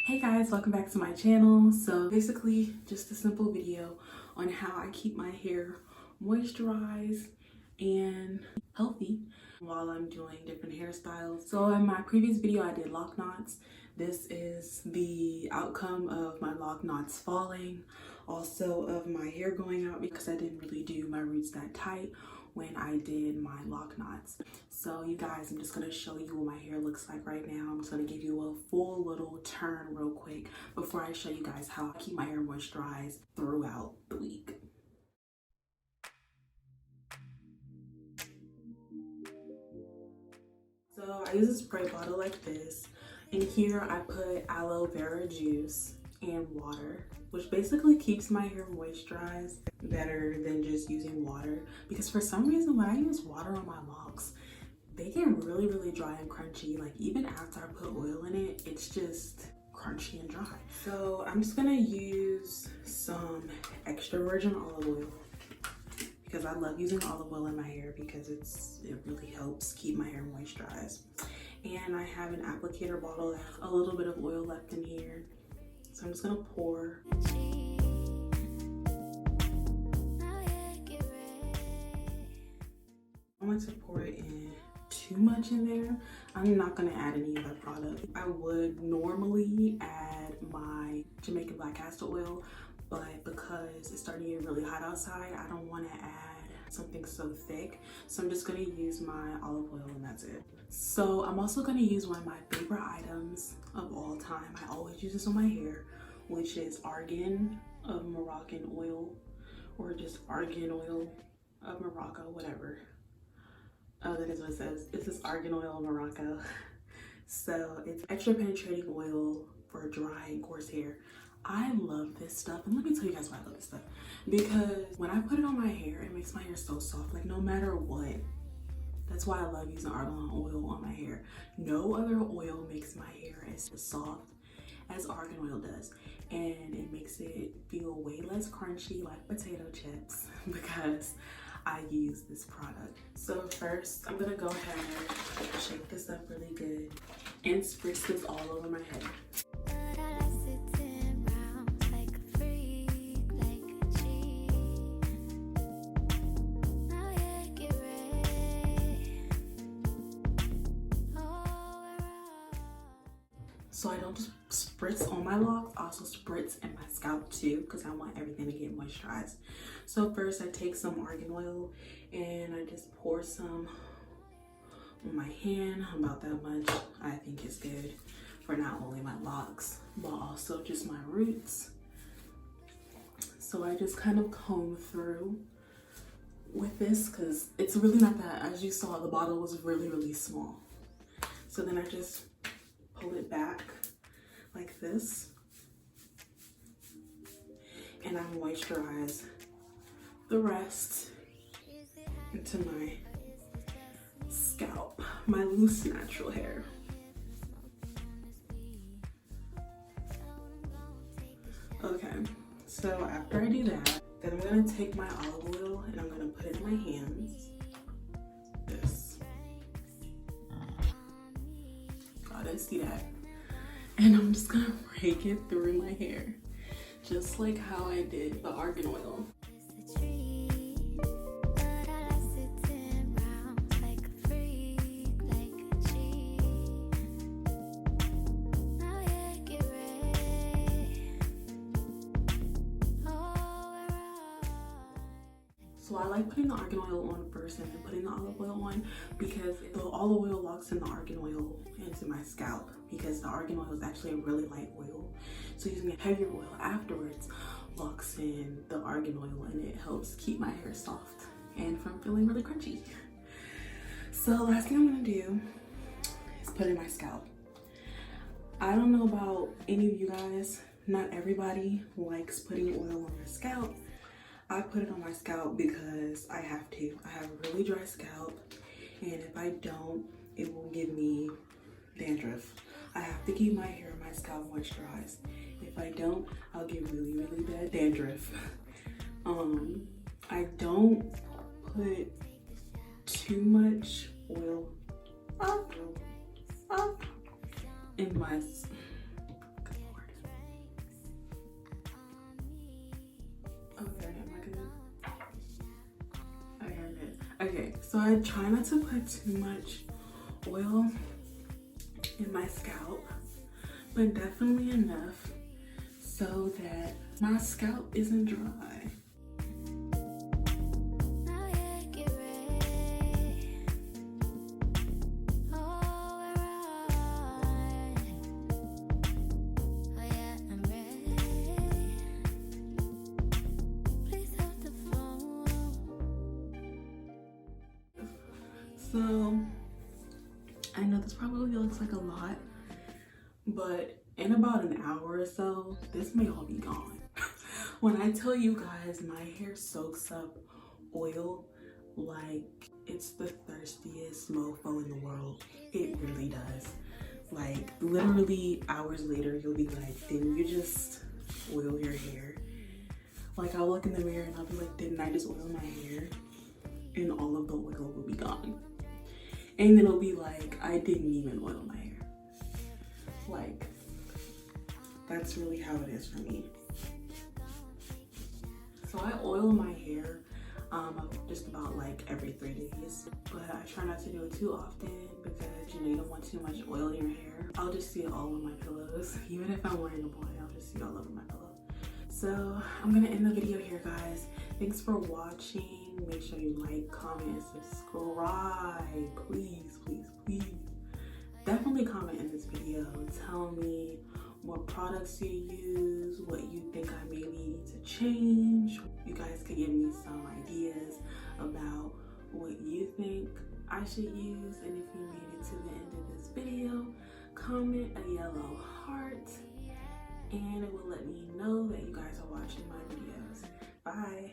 Hey guys, welcome back to my channel. So basically just a simple video on how I keep my hair moisturized and healthy while I'm doing different hairstyles. So in my previous video I did lock knots. This is the outcome of my lock knots falling, also of my hair going out because I didn't really do my roots that tight when I did my lock knots. So you guys, I'm just gonna show you what my hair looks like right now. I'm just gonna give you a full little turn real quick before I show you guys how I keep my hair moisturized throughout the week. So I use a spray bottle like this. In here I put aloe vera juice and water, which basically keeps my hair moisturized better than just using water, because for some reason when I use water on my locks, they get really dry and crunchy. Like even after I put oil in it, it's just crunchy and dry. So I'm just gonna use some extra virgin olive oil because I love using olive oil in my hair because it really helps keep my hair moisturized. And I have an applicator bottle that has a little bit of oil left in here. So I'm just gonna pour. I want to pour it in too much in there. I'm not gonna add any other product. I would normally add my Jamaican black castor oil, but because it's starting to get really hot outside, I don't want to add something so thick. So I'm just gonna use my olive oil and that's it. So I'm also gonna use one of my favorite items of all time. I always use this on my hair, which is argan of Moroccan oil, or just argan oil of Morocco, whatever. Oh, that is what it says. This is argan oil of Morocco. So it's extra penetrating oil for dry and coarse hair. I love this stuff, and let me tell you guys why I love this stuff. Because when I put it on my hair, it makes my hair so soft, like no matter what. That's why I love using argan oil on my hair. No other oil makes my hair as soft as argan oil does, and it makes it feel way less crunchy like potato chips because I use this product. So first, I'm gonna go ahead and shake this up really good and spritz this all over my head. So I don't just spritz on my locks, I also spritz in my scalp too, because I want everything to get moisturized. So first I take some argan oil and I just pour some on my hand, about that much. I think is good for not only my locks, but also just my roots. So I just kind of comb through with this because it's really not that, as you saw, the bottle was really small. So then I just pull it back like this, and I moisturize the rest into my scalp, my loose natural hair. Okay, so after I do that, then I'm gonna take my olive oil and I'm gonna put it in my hands. This. I didn't see that. And I'm just gonna rake it through my hair, just like how I did the argan oil. So I like putting the argan oil on first and then putting the olive oil on, because the olive oil locks in the argan oil into my scalp, because the argan oil is actually a really light oil. So using a heavier oil afterwards locks in the argan oil, and it helps keep my hair soft and from feeling really crunchy. So the last thing I'm gonna do is put it in my scalp. I don't know about any of you guys, not everybody likes putting oil on their scalp. I put it on my scalp because I have to. I have a really dry scalp, and if I don't, it will give me dandruff. I have to keep my hair and my scalp moisturized. If I don't, I'll get really bad dandruff. I don't put too much oil in my, good Lord. So I try not to put too much oil in my scalp, but definitely enough so that my scalp isn't dry. So I know this probably looks like a lot, but in about an hour or so, this may all be gone. When I tell you guys, my hair soaks up oil like it's the thirstiest mofo in the world. It really does. Like literally hours later, you'll be like, didn't you just oil your hair? Like I'll look in the mirror and I'll be like, didn't I just oil my hair? And all of the oil will be gone. And then it'll be like, I didn't even oil my hair. Like, that's really how it is for me. So I oil my hair just about like every 3 days, but I try not to do it too often because you don't want too much oil in your hair. I'll just see it all on my pillows. Even if I'm wearing a bonnet, I'll just see it all over my pillow. So I'm gonna end the video here, guys. Thanks for watching. Make sure you like, comment, and subscribe. Please, please, please. Definitely comment in this video. Tell me what products you use, what you think I maybe need to change. You guys could give me some ideas about what you think I should use. And if you made it to the end of this video, comment a yellow heart and it will let me know that you guys are watching my videos. Bye.